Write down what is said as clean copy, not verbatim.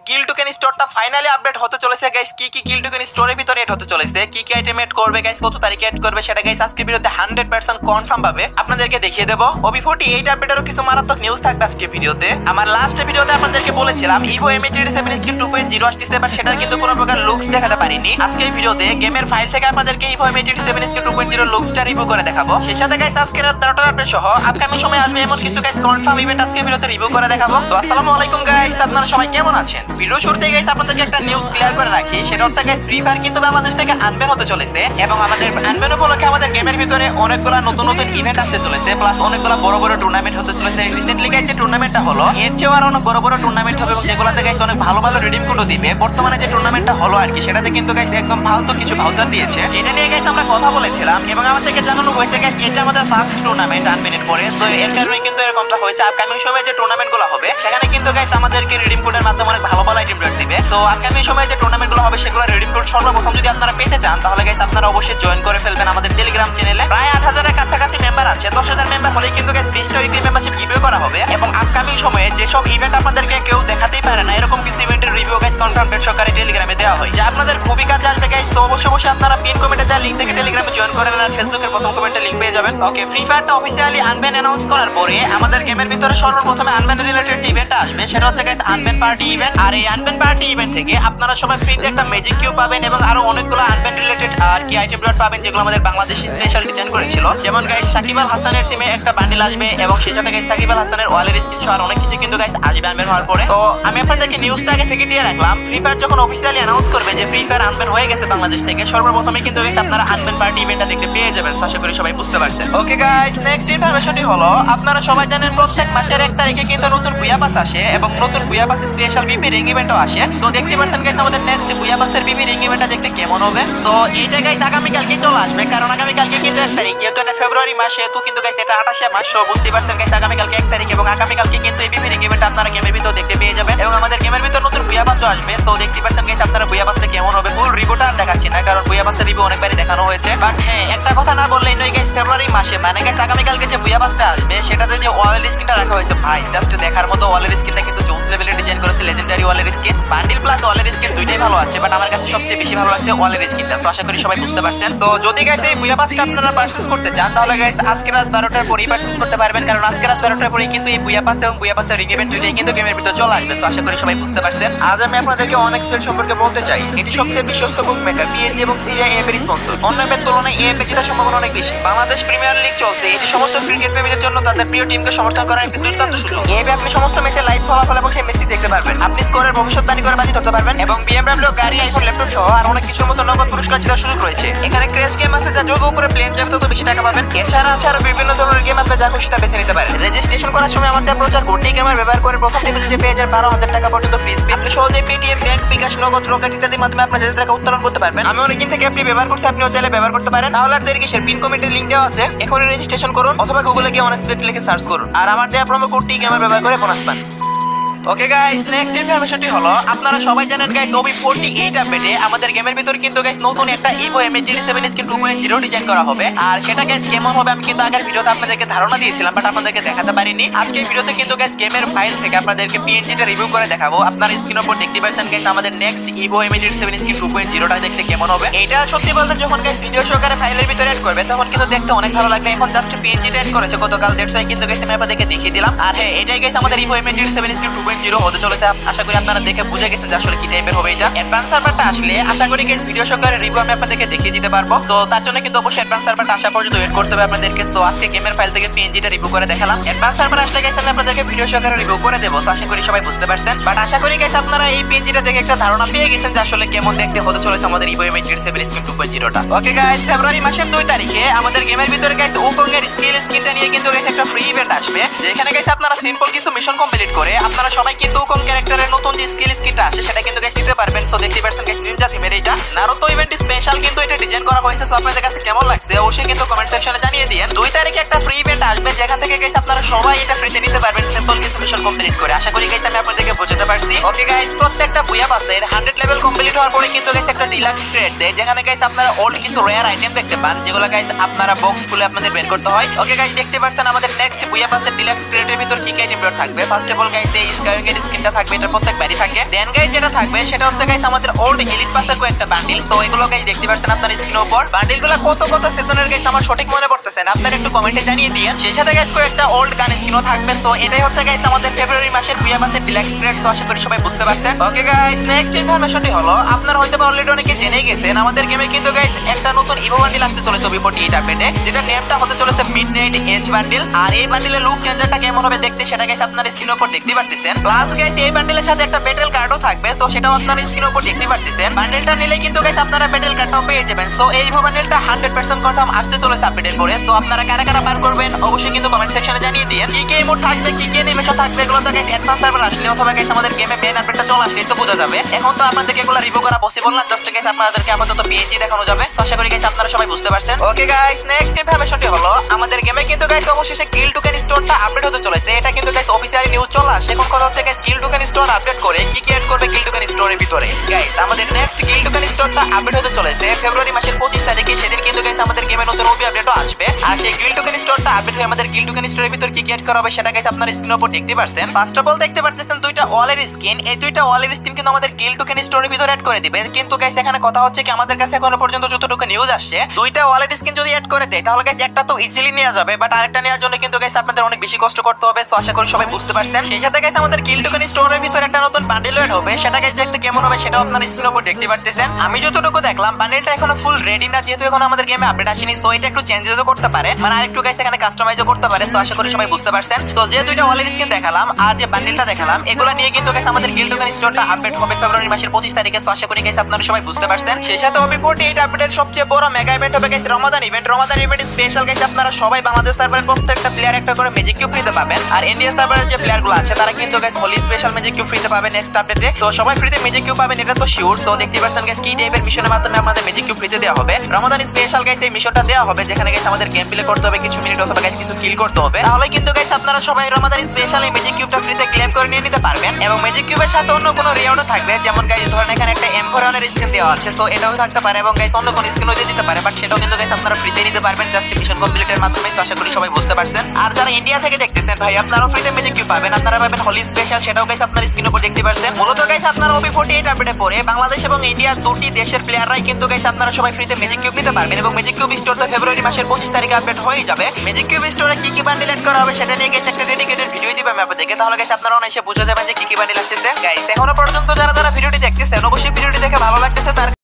কিল token স্টোরটা finally update হতে চলেছে guys. কি কিল টোকেন স্টোরের ভিতরে এড হতে চলেছে, কি আইটেম এড করবে গাইস, কত তারিখে এড করবে সেটা গাইস আজকের ভিডিওতে 100% কনফার্ম ভাবে আপনাদেরকে দেখিয়ে দেব। OB48 আপডেটেরও কিছু মারাত্মক নিউজ থাকবে আজকের ভিডিওতে। আমার লাস্ট ভিডিওতে আপনাদেরকে বলেছিলাম ইভো M87 স্কিন 2.0 আসছে, বাট সেটার কিন্তু কোনো প্রকার লুকস দেখাতে পারিনি। আজকে এই ভিডিওতে গেমের ফাইল থেকে আপনাদেরকে ইভো M87 স্কিন 2.0 লুকসটা রিভিউ করে দেখাবো। সেই সাথে গাইস আজকে রাত 12টার আপডেট সহ আপকামিং সময় আসবে এমন কিছু গাইস কনফার্ম ইভেন্ট আজকে ভিডিওতে রিভিউ করে দেখাবো। তো আসসালামু আলাইকুম গাইস, আপনারা সবাই কেমন আছেন? ভিডিও শুরুতে গাইস আপনাদেরকে একটা নিউজ ক্লিয়ার করে রাখি, সেটা হচ্ছে গাইস ফ্রি ফায়ার কিন্তু বাংলাদেশ থেকে আনব্যান হতে চলেছে এবং আমাদের আনব্যান উপলক্ষে আমাদের গেমের ভিতরে অনেকগুলো নতুন নতুন ইভেন্ট আসতে চলেছে, প্লাস অনেকগুলো বড় বড় টুর্নামেন্ট হতে চলেছে। রিসেন্টলি গাইস যে টুর্নামেন্টটা হলো এর চেয়েও আরো অনেক বড় বড় টুর্নামেন্ট হবে এবং যেগুলোতে গাইস অনেক ভালো ভালো রিডিম কোডও দিবে। বর্তমানে যে টুর্নামেন্টটা হলো আর কি, সেটাতে কিন্তু গাইস একদম ফালতু কিছু ভাউচার দিয়েছে, যেটা নিয়ে গাইস আমরা কথা বলেছিলাম এবং আমাদেরকে জানানো হয়েছে গাইস এটা আমাদের ফার্স্ট টুর্নামেন্ট আনব্যানের পরে। সো এর কারণে কিন্তু এরকমটা হয়েছে। আপকামিং সময়ে যে টুর্নামেন্টগুলো হবে সেখানে কিন্তু গাইস আমাদেরকে রিডিম কোডের মাধ্যমে অনেক ভালো ভালো আইটেম দিবে। সো আপকামিং সময়ে যে টুর্নামেন্টগুলো হবে সেগুলো রিডিম কোড সর্বপ্রথম যদি আপনারা পেতে চান তাহলে গাইস আপনারা অবশ্যই জয়েন করে ফেলবেন আমাদের টেলিগ্রাম চ্যানেলে। প্রায় 8000 এর কাছাকাছি মেম্বার আছে, 10000 মেম্বার হলেই কিন্তু গাইস 20টা উইকলি মেম্বারশিপ গিভওয়ে করা হবে এবং আপকামিং সময়ে যেসব ইভেন্ট আপনাদেরকে কেউ দেখাতেই পারে না এরকম কিছু ইভেন্টের রিভিউ গাইস কনফার্ম ডেট সহকারে টেলিগ্রামে দেওয়া হয়, যা আপনাদের খুবই কাজে আসবে গাইস। তো অবশ্যই আপনারা পিন কমেন্টে দেওয়া লিংক থেকে টেলিগ্রামে জয়েন করে নেন আর ফেসবুকের প্রথম কমেন্টে লিংক পেয়ে যাবেন। ওকে, ফ্রি ফায়ারটা অফিশিয়ালি আনব্যান অ্যানাউন্স করার পরে আমাদের গেমের ভিতরে সর্বপ্রথমে আনব্যান রিলেটেড যে ইভেন্টটা আসবে সেটা হচ্ছে গাইস আনব্যান পার্টি ইভেন্ট। আর এই আনব্যান পার্টি ইভেন্ট থেকে আপনারা সবাই ফ্রিতে একটা ম্যাজিক কিউব পাবেন এবং আরো অনেকগুলো আনব্যান রিলেটেড আর কি আইটেম পাবেন যেগুলো আমাদের বাংলাদেশি স্পেশাল ডিজাইন করেছিল। যেমন গাইস সাকিব আল হাসানের টিমে একটা বান্ডিল আসবে এবং সেই সাথে গাইস সাকিব আল হাসানের ওয়ালের স্ক্রিন সহ আর অনেক কিছু কিন্তু গাইস আসবে আনব্যান হওয়ার পরে। তো আমি আপনাদেরকে নিউজটা আগে থেকে দিয়ে রাখলাম, ফ্রি ফায়ার যখন অফিশিয়ালি অ্যানাউন্স করবে যে ফ্রি ফায়ার আনব্যান হয়ে গেছে বাংলাদেশ থেকে, সর্বপ্রথমে কিন্তু গাইস আপনারা আনব্যান পার্টি ইভেন্টটা দেখতে পেয়ে যাবেন। আশা করি সবাই বুঝতে পারছেন। ওকে গাইস, নেক্সট ইনফরমেশনটি হলো আপনারা সবাই জানেন প্রত্যেক মাসের 1 তারিখে কিন্তু নতুন বুয়া পাস আসে এবং নতুন বুয়া পাসে স্পেশাল বিপি রিং ইভেন্টও আসে। তো দেখতে পাচ্ছেন গাইস আমাদের নেক্সট বুয়া পাসের বিপি রিং ইভেন্টটা দেখতে কেমন হবে। সো এইটা গাইস আগামী কালকে চলে আসবে, কারণ আগামী কালকে কিন্তু 1 তারিখ, যেহেতু এটা ফেব্রুয়ারি মাসে তো কিন্তু গাইস এটা 28 মাস। সো বুঝতে পারছেন গাইস আগামী কালকে 1 তারিখ এবং আগামী কালকে কিন্তু এই বিপি রিং ইভেন্ট আপনারা গেমের ভিতর দেখতে পেয়ে যাবেন এবং আমাদের গেমের ভিতর নতুন বুয়া পাসও আসবে। সো দেখতে পাচ্ছেন গাইস আপনারা বুয়া পাসটা কেমন হবে ফুল রিভিউটা আর দেখাচ্ছি না, কারণ বুয়া পাসের রিভিউ অনেকবারই দেখানো হয়েছে। বাট হ্যাঁ, একটা কথা না বললেই নয় গাইস, ফেব্রুয়ারি মাসে মানে গাইস আগামী কালকে যে বুয়া পাসটা আসবে সেটাতে যে ওয়ালের স্ক্রিনটা রাখা হয়েছে ভাই জাস্ট দেখার মতো। ওয়ালের স্ক্রিনটা কিন্তু জোস লেভেলের ডিজাইন করেছে, লেজেন্ডারি ওয়ালের স্ক্রিন। বান্ডিল প্লাস ওয়ালের স্ক্রিন দুইটাই ভালো আছে, বাট আমার কাছে সবচেয়ে বেশি ভালো লাগছে ওয়ালের স্ক্রিনটা। সো আশা করি সবাই বুঝতে পারছেন। সো যদি গাইস এই বুয়া পাসটা আপনারা পারচেজ করতে চান তাহলে গাইস আজকে রাত 12টার পরেই পারচেজ করতে পারবেন, কারণ আজকে রাত 12টার পরেই কিন্তু এই বুয়া পাস এবং বুয়া পাসের রিং ইভেন্ট দুইটাই কিন্তু গেমের ভিতর চলে আসবে। সো আশা করি সবাই বুঝতে পারছেন। আজ আমি আপনাদেরকে অনেক স্পেল সম্পর্কে বলতে চাই। এটি সবচেয়ে বিশ্বস্ত বুক মেকার, পিএনজি এবং সিরিয়া এফ এর স্পন্সর। অন্য অ্যাপের তুলনায় এই অ্যাপে জেতার সম্ভাবনা অনেক বেশি। বাংলাদেশ প্রিমিয়ার লিগ চলছে, এটি সমস্ত ক্রিকেট প্রেমীদের জন্য তাদের প্রিয় টিমকে সমর্থন করার একটি দুর্দান্ত সুযোগ। এই অ্যাপে আপনি সমস্ত ম্যাচের লাইভ ফলাফল এবং সেই ম্যাচটি দেখতে পারবেন। আপনি স্কোরের ভবিষ্যৎবাণী করে বাজি ধরতে পারবেন এবং BMW গাড়ি, আইফোন, ল্যাপটপ সহ আর অনেক কিছুর মতো নগদ পুরস্কার জেতার সুযোগ রয়েছে। এখানে ক্র্যাশ গেম আছে যা যোগ উপরে প্লেন যাবে তত বেশি টাকা পাবেন। এছাড়া আছে আরো বিভিন্ন ধরনের গেম, আপনি যা খুশি তা বেছে নিতে পারেন। রেজিস্ট্রেশন করার সময় আমাদের প্রচার কোডটি গেমার ব্যবহার করে প্রথম ডিপোজিটে পেয়ে যান 12,000 টাকা পর্যন্ত ফ্রি স্পিন। আপনি সহজে পেটিএম, ব্যাংক, বিকাশ, নগদ, রকেট ইত্যাদির মাধ্যমে আপনার জেতার টাকা উত্তোলন করতে পারবেন। আমি অনেকদিন থেকে অ্যাপটি ব্যবহার করছি, আপনিও চাইলে ব্যবহার করতে পারেন। তাহলে আর দেরি কিসের, পিন কমেন্টের লিংক দেওয়া আছে, এখনই রেজিস্ট্রেশন করুন অথবা গুগলে গিয়ে অনএক্সপেক্ট লিখে সার্চ করুন আর আমার দেওয়া প্রোমো কোডটি গেমার ব্যবহার করে বোনাস পান। ওকে গাইস, নেক্সট ইনফরমেশনটি হলো আপনারা সবাই জানেন গাইস OB48 আপডেটে আমাদের গেমের ভিতর কিন্তু গাইস নতুন একটা ইভো M87 স্কিন 2.0 ডিজাইন করা হবে। আর সেটা গাইস কেমন হবে আমি কিন্তু আগের ভিডিওতে আপনাদেরকে ধারণা দিয়েছিলাম, বাট আপনাদেরকে দেখাতে পারিনি। আজকে ভিডিওতে কিন্তু গাইস গেমের ফাইল থেকে আপনাদেরকে পিএনজিটা রিভিউ করে দেখাবো। আপনারা স্ক্রিনের উপর দেখতে পাচ্ছেন গাইস আমাদের নেক্সট ইভো M87 স্কিন 2.0টা দেখতে কেমন হবে। এটা সত্যি বলতে যখন গাইস ভিডিও সহকারে ফাইলের ভিতরে এড করবে তখন কিন্তু দেখতে অনেক ভালো লাগবে। এখন জাস্ট পিএনজিটা এড করেছে গতকাল, দ্যাটস ওয়াই কিন্তু গাইস আমি আপনাদেরকে দেখিয়ে দিলাম। আর হ্যাঁ, এটাই গাইস আমাদের ইভো M87 স্কিন 2.0 হতে চলেছে। আশা করি আপনারা দেখে বুঝে গেছেন যে আসলে কি টাইপের হবে এটা। অ্যাডভান্স সার্ভারটা আসলে আশা করি গাইস ভিডিও সহকারে রিভিউ আমি আপনাদেরকে দেখিয়ে দিতে পারবো। সো তার জন্য কিন্তু অবশ্যই অ্যাডভান্স সার্ভারটা আসা পর্যন্ত ওয়েট করতে হবে আপনাদেরকে। সো আজকে গেমের ফাইল থেকে পিএনজিটা রিভিউ করে দেখালাম। অ্যাডভান্স সার্ভার আসলে গাইস আমি আপনাদেরকে ভিডিও সহকারে রিভিউ করে দেব। সো আশা করি সবাই বুঝতে পারছেন। বাট আশা করি গাইস আপনারা এই পিএনজিটা দেখে একটা ধারণা পেয়ে গেছেন যে আসলে কেমন দেখতে হতে চলেছে আমাদের ইভো M87 স্কিন 2.0টা। ওকে গাইস, ফেব্রুয়ারি মাসের 2 তারিখে আমাদের গেমের ভিতরে গাইস উকং এর স্কিনটা নিয়ে কিন্তু গাইস একটা ফ্রি ইভেন্ট আসবে, যেখানে গাইস আপনারা সিম্পল কিছু মিশন কমপ্লিট করে আপনারা সবাই কিন্তু উকং ক্যারেক্টারের নতুন যে স্কিনটা আসে সেটা কিন্তু গাইস নিতে পারবেন। সো দেখতে পাচ্ছেন গাইস নিনজা থিমের এটা নারুতো ইভেন্ট স্পেশাল স্পেশাল কিন্তু এটা ডিজাইন করা হয়েছে। সো আপনাদের কাছে কেমন লাগছে অবশ্যই কিন্তু কমেন্ট সেকশনে জানিয়ে দিন। 2 তারিখে একটা ফ্রি ইভেন্ট আসবে যেখান থেকে গাইস আপনারা সবাই এটা ফ্রিতে নিতে পারবেন সিম্পল কিছু মিশন কমপ্লিট করে। আশা করি গাইস আমি আপনাদেরকে বোঝাতে পারছি। ওকে গাইস, প্রত্যেকটা বুয়া পাসের 100 লেভেল কমপ্লিট হওয়ার পরে কিন্তু গাইস একটা ডিলাক্স ক্রেট দেয় যেখানে গাইস আপনারা ওল্ড কিছু রেয়ার আইটেম দেখতে পান যেগুলো গাইস আপনারা বক্স খুলে আপনাদের বের করতে হয়। ওকে গাইস, দেখতে পাচ্ছেন আমাদের নেক্সট বুয়া পাসের ডিলাক্স ক্রেটের ভিতর কি কি আইটেম থাকবে। ফার্স্ট অফ অল গাইস এই স্কাইউইং এর স্কিনটা থাকবে, এটা প্রত্যেকবারই থাকে। দেন গাইস যেটা থাকবে সেটা হচ্ছে গাইস আমাদের ওল্ড এলিট পাসের কয়েকটা বান্ডিল। সো এগুলো গাইস দেখতে পাচ্ছেন আপনার স্ক্রিনের উপর। বান্ডিলগুলো কত কত সেজনের গাইস আমার সঠিক মনে পড়তেছে না, আপনারা একটু কমেন্টে জানিয়ে দিন। সেই সাথে গাইস কয়েকটা ওল্ড গান স্কিনও থাকবে। সো এটাই হচ্ছে গাইস আমাদের ফেব্রুয়ারি মাসের বুয়া পাসের ডিলাক্স ক্রেট। সো আশা করি সবাই বুঝতে পারছেন। ওকে গাইস, নেক্সট ইনফরমেশনটি হলো আপনারা হয়তো অলরেডি অনেকে জেনে গেছেন আমাদের গেমে কিন্তু গাইস একটা নতুন ইভো বান্ডিল আসতে চলেছে OB48 আপডেটে, যেটা নেমটা হতে চলেছে মিডনাইট এজ বান্ডিল। আর এই বান্ডিলের লুক চেঞ্জারটা কেমন হবে দেখতে সেটা গাইস আপনারা স্ক্রিনের উপর দেখতে পারতেছেন। প্লাস গাইস এই বান্ডিলের সাথে একটা ব্যাটল কার্ডও থাকবে। সো সেটাও আপনারা স্ক্রিনের উপর দেখতে পারতেছেন। বান্ডিলটা নিলে কিন্তু গাইস আপনারা ব্যাটল কার্ডটাও পেয়ে যাবেন। সো এই ইভো বান্ডিলটা 100% কনফার্ম আসতে চলেছে আপডেট করে। সো আপনারা কারা কারা বার করবেন অবশ্যই কিন্তু কমেন্ট সেকশনে জানিয়ে দিন। কি কি ইমোট থাকবে, কি কি অ্যানিমেশন থাকবে এগুলো তো গাইস অ্যাডভান্স সার্ভার আসলে অথবা গাইস আমাদের গেমে মেইন আপডেটটা চলে আসলে তো বোঝা যাবে। এখন তো আপনাদেরকে এগুলো রিভিউ করা পসিবল না, জাস্ট গাইস আপনাদেরকে আপাতত পিএনজি দেখানো যাবে। সো আশা করি গাইস আপনারা সবাই বুঝতে পারছেন। ওকে গাইস, নেক্সট ইনফরমেশনটি হলো আমাদের গেমে কিন্তু গাইস অবশেষে কিল টোকেন স্টোরটা আপডেট হতে চলেছে। এটা কিন্তু গাইস অফিশিয়ালি নিউজ চলে আসছে। এখন কথা হচ্ছে গাইস কিল টোকেন স্টোর আপডেট করে কি কি এড করবে কিল টোকেন স্টোরের ভিতরে। গাইস আমাদের নেক্সট কিল টোকেন স্টোরটা আপডেট হতে চলেছে ফেব্রুয়ারি মাসের 25 তারিখে। সেদিন কিন্তু গাইস আমাদের গেমে নতুন ওবি আপডেটও আসবে। আর সেই কিল টোকেন স্টোরটা আপডেট হয়ে আমাদের কিল টোকেন স্টোরের ভিতর কি কি এড করা হবে সেটা গাইস আপনারা স্ক্রিনের উপর দেখতে পাচ্ছেন। ফার্স্ট অফ অল দেখতে পাচ্ছেন দুইটা ওয়ালের স্কিন। এই দুইটা ওয়ালের স্কিন কিন্তু আমাদের কিল টোকেন স্টোরের ভিতর এড করে দিবে। কিন্তু গাইস এখানে কথা হচ্ছে কি আমাদের কাছে এখনো পর্যন্ত যতটুকু নিউজ আসছে দুইটা ওয়ালেট স্কিন যদি এড করে দেয় তাহলে গাইস একটা তো ইজিলি নেওয়া যাবে, বাট আরেকটা নেওয়ার জন্য কিন্তু গাইস আপনাদের অনেক বেশি কষ্ট করতে হবে। সো আশা করি সবাই বুঝতে পারছেন। সেই সাথে গাইস আমাদের কিল টোকেন স্টোরের ভিতর একটা নতুন বান্ডেল এড হবে। সেটা গাইস দেখতে কেমন হবে সেটা আপনারা স্ক্রিনের উপর দেখতে পাচ্ছেন। আমি যতটুকু দেখলাম বান্ডেলটা এখনো ফুল রেডি না, যেহেতু এখনো আমাদের গেমে আপডেট আসেনি। সো এটা একটু চেঞ্জেসও করতে পারে, মানে আরেকটু গাইস এখানে কাস্টমাইজও করতে পারে। সো আশা করি সবাই বুঝতে পারছেন। সো যে দুইটা ওয়ালেট স্কিন দেখালাম আর যে বান্ডেলটা দেখালাম এগুলো নিয়ে কিন্তু গাইস আমাদের কিল টোকেন স্টোরটা আপডেট হবে ফেব্রুয়ারি মাসের 25 তারিখে। সো আশা করি গাইস আপনারা সবাই বুঝতে পারছেন। সেই সাথে OB48 আপডেটের সবচেয়ে বড় মেগা ইভেন্ট হবে গাইস রমাদান ইভেন্ট। রমাদান ইভেন্ট স্পেশাল গাইস আপনারা সবাই বাংলাদেশ সার্ভারের প্রত্যেকটা প্লেয়ার একটা করে ম্যাজিক কিউব ফ্রিতে পাবেন। আর ইন্ডিয়া সার্ভারের যে প্লেয়ারগুলো আছে তারা কিন্তু guys Holi special magic cube ফ্রিতে পাবেন নেক্সট আপডেটে। সো সবাই ফ্রিতে ম্যাজিক কিউব পাবেন এটা তো শিওর। সো দেখতে পাচ্ছেন গাইস কি টাইপের মিশনের মাধ্যমে আমাদের ম্যাজিক কিউব ফ্রিতে দেওয়া হবে। রমাদান স্পেশাল গাইস এই মিশনটা দেওয়া হবে যেখানে গাইস আমাদের গেম প্লে করতে হবে কিছু মিনিট অথবা গাইস কিছু কিল করতে হবে। তাহলে কিন্তু গাইস আপনারা সবাই রমাদান স্পেশাল এই ম্যাজিক কিউবটা ফ্রিতে ক্লেম করে নিয়ে নিতে পারবেন। এবং ম্যাজিক কিউবের সাথে অন্য কোনো রিওয়ার্ডও থাকবে, যেমন গাইস ধরেন এখানে একটা M4 স্কিন দেওয়া আছে। সো এটাও থাকতে পারে এবং গাইস অন্য কোনো স্কিনও দিয়ে দিতে পারে, বাট সেটাও কিন্তু গাইস আপনারা ফ্রিতে নিতে পারবেন জাস্ট মিশন কমপ্লিটের মাধ্যমে। সো আশা করি সবাই বুঝতে পারছেন। আর যারা ইন্ডিয়া থেকে দেখতেছেন ভাই আপনারাও ফ্রিতে ম্যাজিক কিউব পাবেন, আপনারা পাবেন হোলি স্পেশাল, সেটাও গাইস আপনারা স্ক্রিনের উপর দেখতে পাচ্ছেন। মূলত গাইস আপনারা OB48 আপডেটে পরে বাংলাদেশ এবং ইন্ডিয়া দুটি দেশের প্লেয়াররাই কিন্তু গাইস আপনারা সবাই ফ্রিতে ম্যাজিক কিউব নিতে পারবেন। এবং ম্যাজিক কিউব স্টোর তো ফেব্রুয়ারি মাসের 25 তারিখে আপডেট হয়ে যাবে। ম্যাজিক কিউব স্টোরে কি কি বান্ডেল এড করা হবে সেটা নিয়ে গাইস একটা ডেডিকেটেড ভিডিও দিবে আমি আপনাদেরকে। তাহলে গাইস আপনারা অনায়াসে বুঝে যাবেন যে কি কি বান্ডেল আসতেছে। গাইস এখনো পর্যন্ত যারা যারা ভিডিওটি দেখতেছেন অবশ্যই ভিডিওটি দেখে ভালো লাগতেছে তার